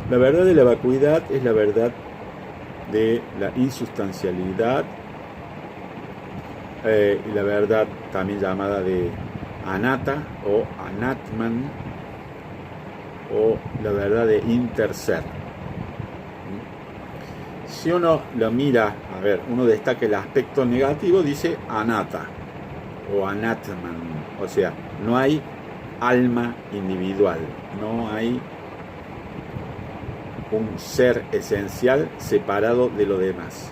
[SPEAKER 1] la verdad de la vacuidad es la verdad de la insustancialidad y la verdad también llamada de anatta o anatman, o la verdad de interser. Si uno lo mira, uno destaca el aspecto negativo, dice anatta o anatman, o sea, no hay alma individual, no hay un ser esencial separado de lo demás,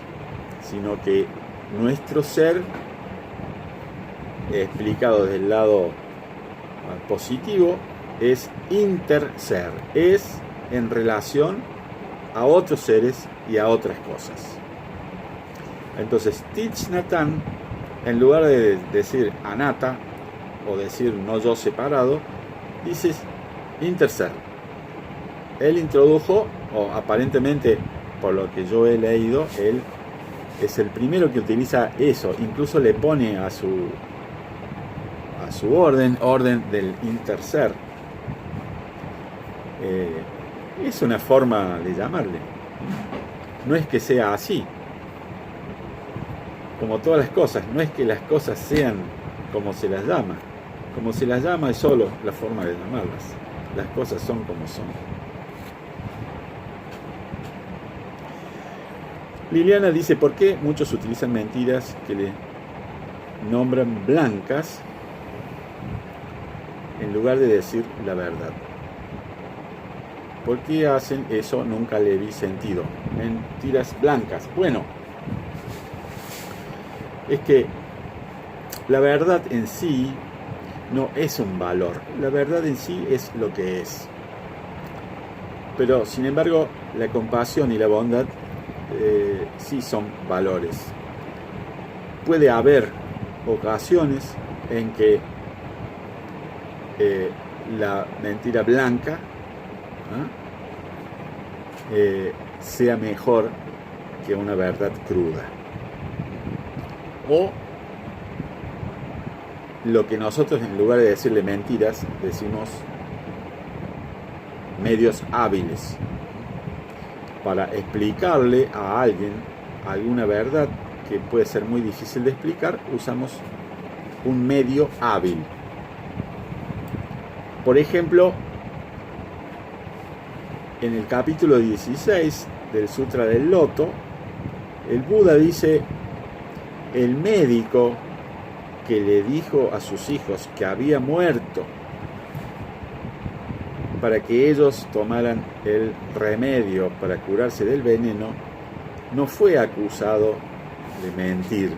[SPEAKER 1] sino que nuestro ser, explicado desde el lado positivo, es interser, es en relación a otros seres y a otras cosas. Entonces Thich Nhat Hanh, en lugar de decir anatta o decir no yo separado, dice interser. Él introdujo, o aparentemente por lo que yo he leído, él es el primero que utiliza eso, incluso le pone a su orden del interser. Es una forma de llamarle. No es que sea así. Como todas las cosas, no es que las cosas sean como se las llama. Como se las llama es solo la forma de llamarlas. Las cosas son como son. Liliana dice: ¿por qué muchos utilizan mentiras que le nombran blancas en lugar de decir la verdad? ¿Por qué hacen eso? Nunca le vi sentido. Mentiras blancas. Bueno, es que la verdad en sí no es un valor. La verdad en sí es lo que es. Pero, sin embargo, la compasión y la bondad sí son valores. Puede haber ocasiones en que la mentira blanca sea mejor que una verdad cruda, o lo que nosotros, en lugar de decirle mentiras, decimos medios hábiles para explicarle a alguien alguna verdad que puede ser muy difícil de explicar. Usamos un medio hábil. Por ejemplo, en el capítulo 16 del Sutra del Loto, el Buda dice: el médico que le dijo a sus hijos que había muerto para que ellos tomaran el remedio para curarse del veneno, no fue acusado de mentir,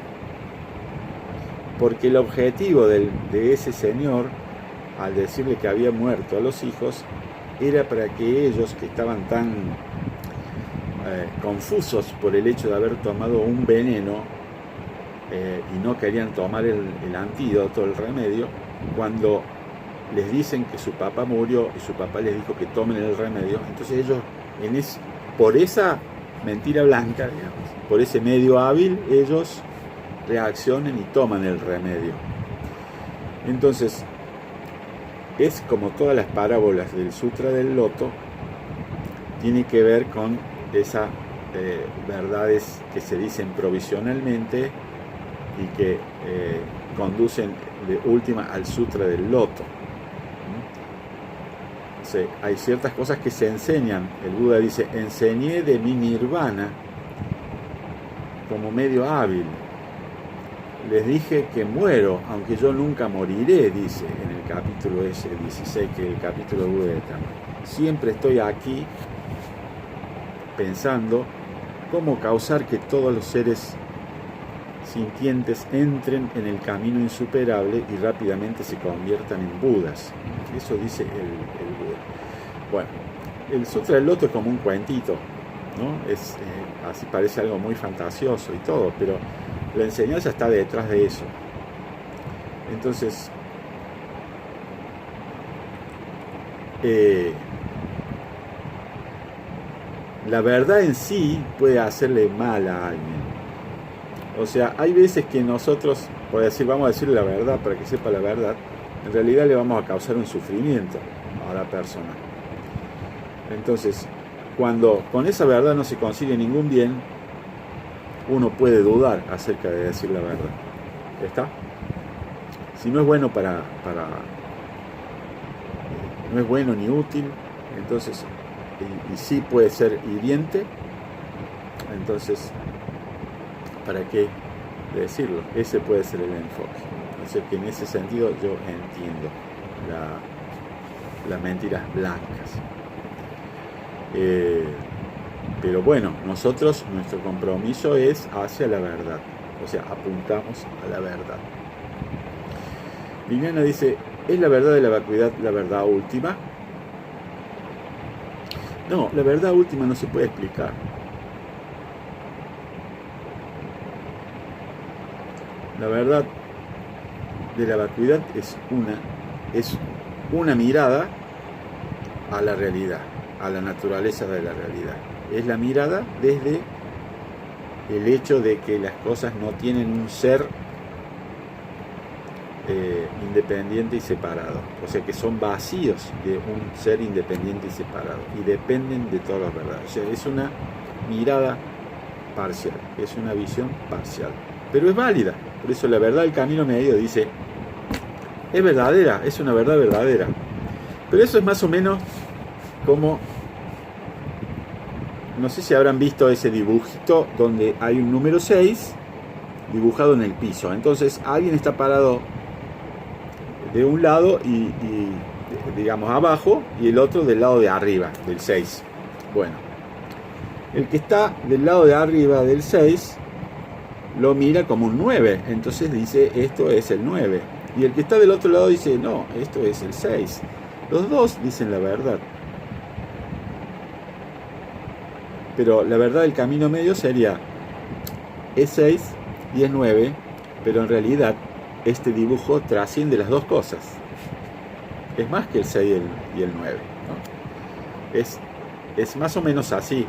[SPEAKER 1] porque el objetivo de ese señor, al decirle que había muerto a los hijos, era para que ellos, que estaban tan confusos por el hecho de haber tomado un veneno y no querían tomar el antídoto, el remedio, cuando les dicen que su papá murió y su papá les dijo que tomen el remedio, entonces ellos, por esa mentira blanca, digamos, por ese medio hábil, ellos reaccionan y toman el remedio. Entonces, es como todas las parábolas del Sutra del Loto, tiene que ver con esas verdades que se dicen provisionalmente y que conducen de última al Sutra del Loto. Hay ciertas cosas que se enseñan. El Buda dice: enseñé de mi nirvana como medio hábil. Les dije que muero, aunque yo nunca moriré, dice en el capítulo ese 16, que es el capítulo de Buda Eterno. Siempre estoy aquí pensando cómo causar que todos los seres sintientes entren en el camino insuperable y rápidamente se conviertan en Budas. Eso dice el Buda. Bueno, el Sutra del Loto es como un cuentito, ¿no? Así parece algo muy fantasioso y todo, pero la enseñanza está detrás de eso. Entonces, la verdad en sí puede hacerle mal a alguien. O sea, hay veces que nosotros, por decir, vamos a decirle la verdad para que sepa la verdad, en realidad le vamos a causar un sufrimiento a la persona. Entonces, cuando con esa verdad no se consigue ningún bien, uno puede dudar acerca de decir la verdad. ¿Está? Si no es bueno no es bueno ni útil, entonces, y sí puede ser hiriente, entonces, ¿para qué decirlo? Ese puede ser el enfoque. O sea que en ese sentido yo entiendo las mentiras blancas. Pero bueno, nosotros, nuestro compromiso es hacia la verdad. O sea, apuntamos a la verdad. Liliana dice: ¿es la verdad de la vacuidad la verdad última? No, la verdad última no se puede explicar. La verdad de la vacuidad es una mirada a la realidad, a la naturaleza de la realidad. Es la mirada desde el hecho de que las cosas no tienen un ser independiente y separado. O sea, que son vacíos de un ser independiente y separado y dependen de todas las verdades. O sea, es una mirada parcial, es una visión parcial, pero es válida. Por eso la verdad del camino medio dice: es verdadera, es una verdad verdadera. Pero eso es más o menos como, no sé si habrán visto ese dibujito donde hay un número 6 dibujado en el piso. Entonces alguien está parado de un lado y digamos abajo, y el otro del lado de arriba del 6. Bueno, el que está del lado de arriba del 6 lo mira como un 9, entonces dice: esto es el 9. Y el que está del otro lado dice: no, esto es el 6. Los dos dicen la verdad. Pero la verdad del camino medio sería: es 6 y es 9, pero en realidad este dibujo trasciende las dos cosas. Es más que el 6 y el 9, ¿no? Es más o menos así.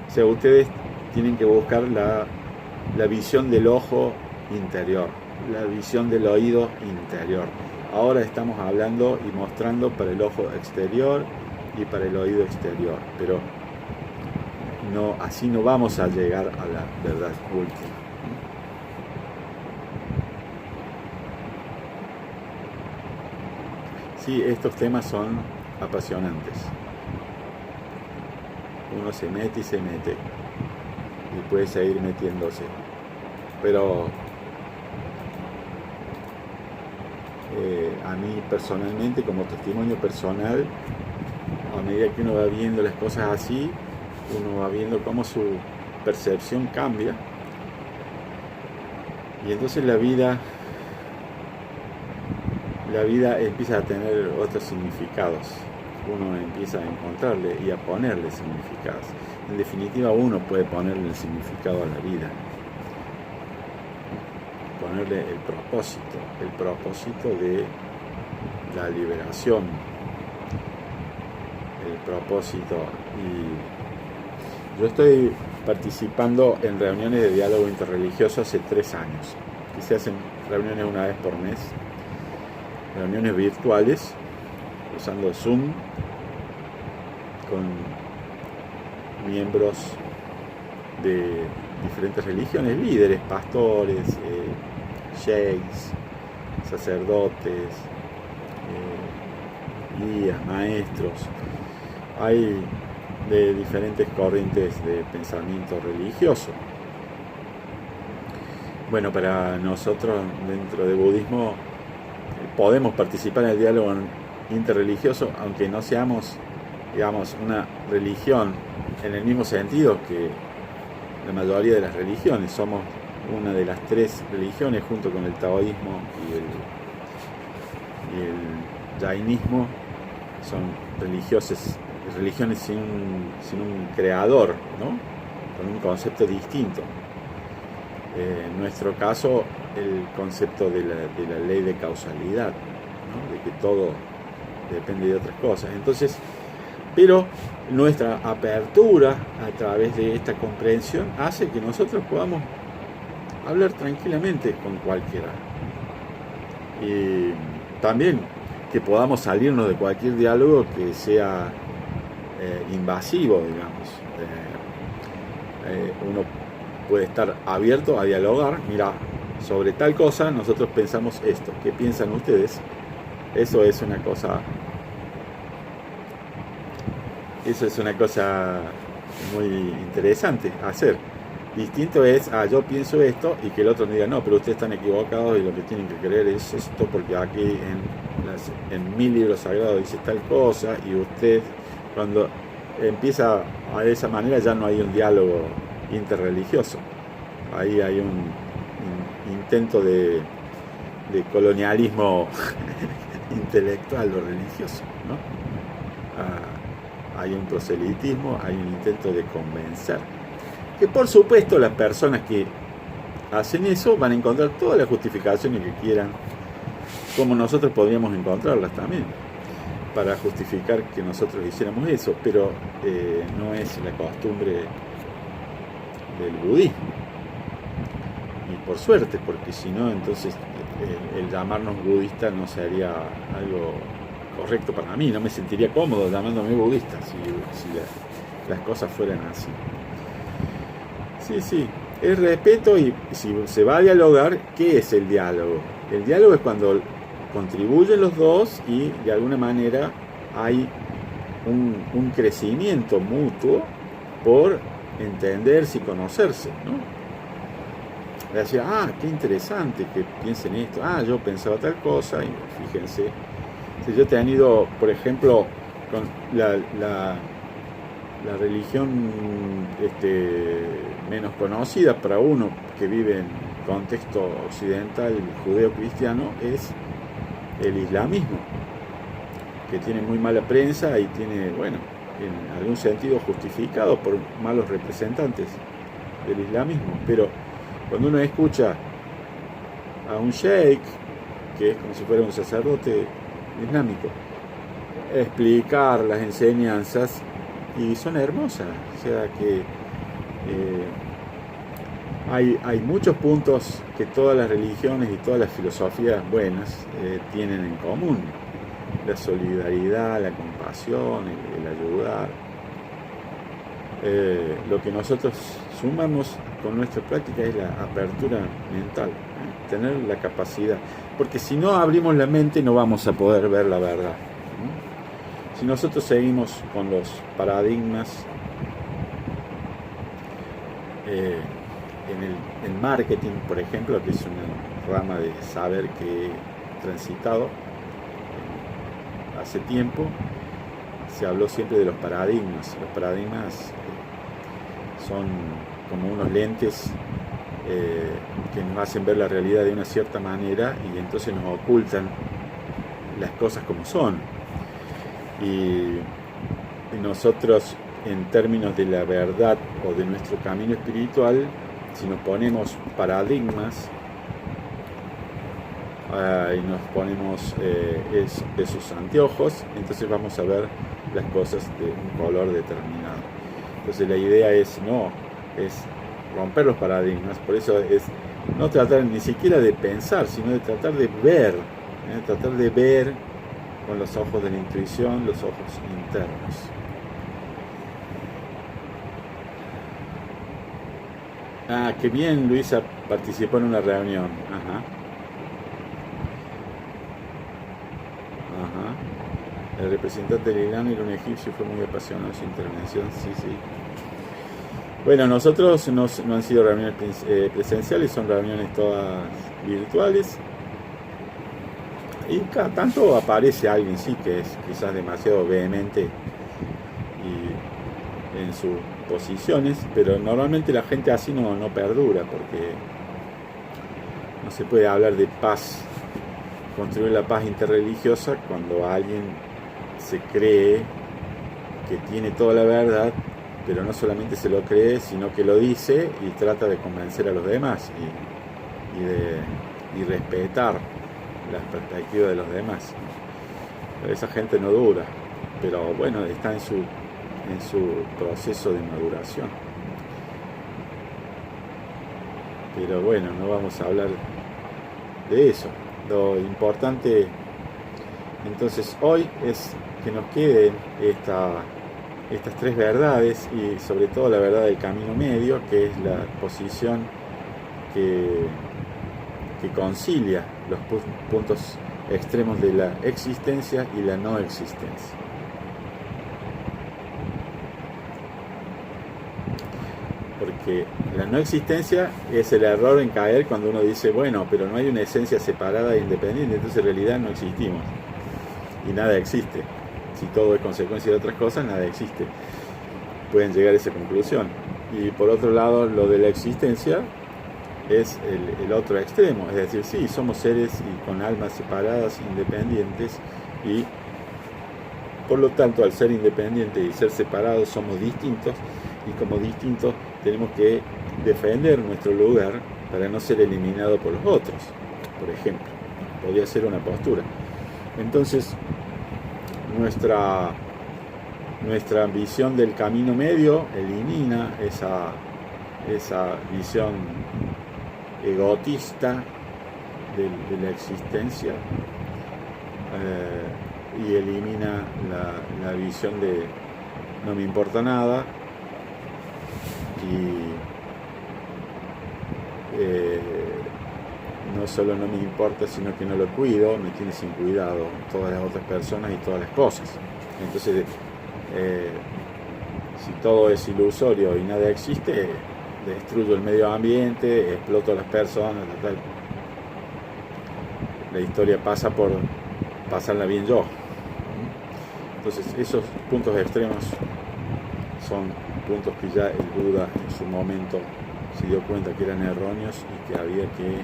[SPEAKER 1] O sea, ustedes tienen que buscar la visión del ojo interior, la visión del oído interior. Ahora estamos hablando y mostrando para el ojo exterior y para el oído exterior, pero no, así no vamos a llegar a la verdad última. Sí, estos temas son apasionantes. Uno se mete y se mete y puede seguir metiéndose, pero a mí personalmente, como testimonio personal, a medida que uno va viendo las cosas así, uno va viendo cómo su percepción cambia, y entonces la vida empieza a tener otros significados. Uno empieza a encontrarle y a ponerle significados. En definitiva, uno puede ponerle el significado a la vida, ponerle el propósito de la liberación, el propósito. Y yo estoy participando en reuniones de diálogo interreligioso hace 3 años, que se hacen reuniones una vez por mes, reuniones virtuales, usando Zoom con miembros de diferentes religiones, líderes, pastores, sheiks, sacerdotes, guías, maestros. Hay de diferentes corrientes de pensamiento religioso. Bueno, para nosotros dentro de budismo podemos participar en el diálogo interreligioso, aunque no seamos, digamos, una religión en el mismo sentido que la mayoría de las religiones. Somos una de las tres religiones junto con el taoísmo y el jainismo. Son religiones sin un creador, ¿no? Con un concepto distinto. En nuestro caso, el concepto de la ley de causalidad, ¿no? De que todo depende de otras cosas. Entonces, pero nuestra apertura a través de esta comprensión hace que nosotros podamos hablar tranquilamente con cualquiera. Y también que podamos salirnos de cualquier diálogo que sea invasivo, digamos. Uno puede estar abierto a dialogar. Mira, sobre tal cosa nosotros pensamos esto. ¿Qué piensan ustedes? Eso es una cosa muy interesante hacer. Distinto es, yo pienso esto, y que el otro me diga, no, pero ustedes están equivocados y lo que tienen que creer es esto, porque aquí en mi libro sagrado dice tal cosa, y usted, cuando empieza de esa manera, ya no hay un diálogo interreligioso. Ahí hay un intento de colonialismo intelectual o religioso, ¿no? Hay un proselitismo, hay un intento de convencer. Que por supuesto las personas que hacen eso van a encontrar todas las justificaciones que quieran, como nosotros podríamos encontrarlas también, para justificar que nosotros hiciéramos eso, pero no es la costumbre del budismo. Y por suerte, porque si no, entonces el llamarnos budistas no sería algo correcto para mí, no me sentiría cómodo llamándome budista si las cosas fueran así. Sí, es respeto, y si se va a dialogar, ¿qué es el diálogo? El diálogo es cuando contribuyen los dos y de alguna manera hay un crecimiento mutuo por entenderse y conocerse, ¿no? Decir, qué interesante que piensen esto, yo pensaba tal cosa, y fíjense. Si yo he tenido, por ejemplo, con la religión menos conocida para uno que vive en contexto occidental judeo-cristiano, es el islamismo, que tiene muy mala prensa y tiene, bueno, en algún sentido justificado por malos representantes del islamismo. Pero cuando uno escucha a un sheikh, que es como si fuera un sacerdote islámico, explicar las enseñanzas, y son hermosas, o sea que hay muchos puntos que todas las religiones y todas las filosofías buenas tienen en común: la solidaridad, la compasión, el ayudar. Lo que nosotros sumamos con nuestra práctica es la apertura mental, tener la capacidad, porque si no abrimos la mente no vamos a poder ver la verdad. Si nosotros seguimos con los paradigmas en marketing, por ejemplo, que es una rama de saber que he transitado hace tiempo, se habló siempre de los paradigmas. Los paradigmas son como unos lentes que nos hacen ver la realidad de una cierta manera, y entonces nos ocultan las cosas como son. Y nosotros, en términos de la verdad o de nuestro camino espiritual, si nos ponemos paradigmas y nos ponemos esos anteojos, entonces vamos a ver las cosas de un color determinado. Entonces la idea es romper los paradigmas. Por eso es no tratar ni siquiera de pensar, sino de tratar de ver con los ojos de la intuición, los ojos internos. Ah, qué bien, Luisa participó en una reunión. Ajá, ajá. El representante del Irán era un egipcio y fue muy apasionado en su intervención. Sí, sí. Bueno, nosotros no han sido reuniones presenciales, son reuniones todas virtuales. Y cada tanto aparece alguien, sí, que es quizás demasiado vehemente y en sus posiciones, pero normalmente la gente así no perdura, porque no se puede hablar de paz, construir la paz interreligiosa cuando alguien se cree que tiene toda la verdad, pero no solamente se lo cree, sino que lo dice y trata de convencer a los demás y respetar las perspectivas de los demás. Esa gente no dura, pero bueno, está en su proceso de maduración. Pero bueno, no vamos a hablar de eso. Lo importante entonces hoy es que nos queden estas tres verdades, y sobre todo la verdad del camino medio, que es la posición que concilia los puntos extremos de la existencia y la no existencia. Porque la no existencia es el error en caer cuando uno dice, bueno, pero no hay una esencia separada e independiente, entonces en realidad no existimos y nada existe. Si todo es consecuencia de otras cosas, nada existe. Pueden llegar a esa conclusión. Y por otro lado, lo de la existencia es el otro extremo, es decir, sí, somos seres y con almas separadas, independientes, y por lo tanto, al ser independientes y ser separados, somos distintos, y como distintos tenemos que defender nuestro lugar para no ser eliminados por los otros, por ejemplo. Podría ser una postura. Entonces, nuestra visión del camino medio elimina esa visión egotista de la existencia, y elimina la visión de no me importa nada, y no solo no me importa, sino que no lo cuido, me tiene sin cuidado todas las otras personas y todas las cosas. Entonces, si todo es ilusorio y nada existe, destruyo el medio ambiente, exploto a las personas, tal. La historia pasa por pasarla bien yo. Entonces, esos puntos extremos son puntos que ya el Buda en su momento se dio cuenta que eran erróneos y que había que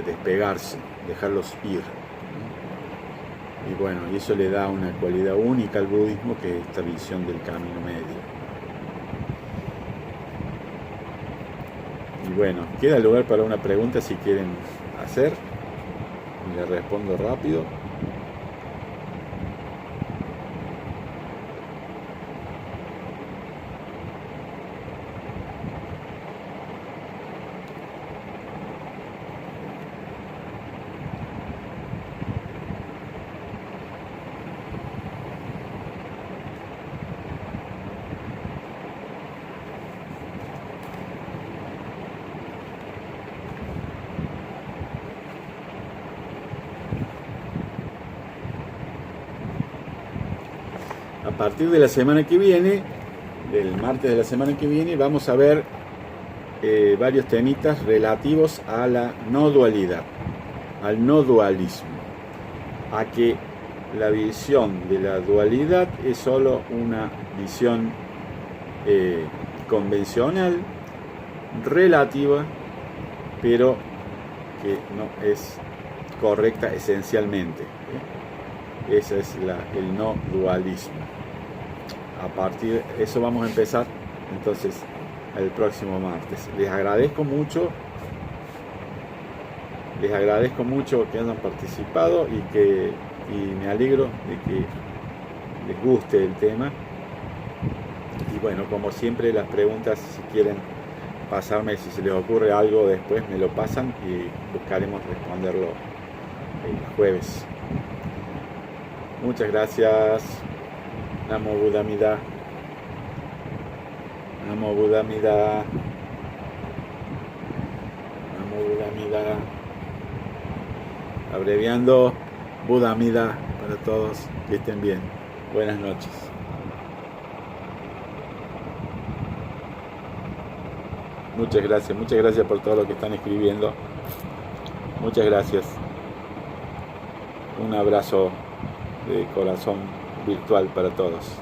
[SPEAKER 1] despegarse, dejarlos ir. Y bueno, y eso le da una cualidad única al budismo, que es esta visión del camino medio. Y bueno, queda lugar para una pregunta si quieren hacer, y le respondo rápido. A partir de la semana que viene, del martes de la semana que viene, vamos a ver varios temitas relativos a la no dualidad, al no dualismo, a que la visión de la dualidad es solo una visión convencional, relativa, pero que no es correcta esencialmente. Ese es el no dualismo. A partir de eso vamos a empezar entonces el próximo martes. Les agradezco mucho que hayan participado y me alegro de que les guste el tema. Y bueno, como siempre, las preguntas, si quieren pasarme, si se les ocurre algo después, me lo pasan y buscaremos responderlo el jueves. Muchas gracias. Namo Buddha Mida. Namo Buddha Mida. Namo Buddha Mida. Abreviando, Buddha Mida para todos. Que estén bien. Buenas noches. Muchas gracias por todo lo que están escribiendo. Muchas gracias. Un abrazo de corazón virtual para todos.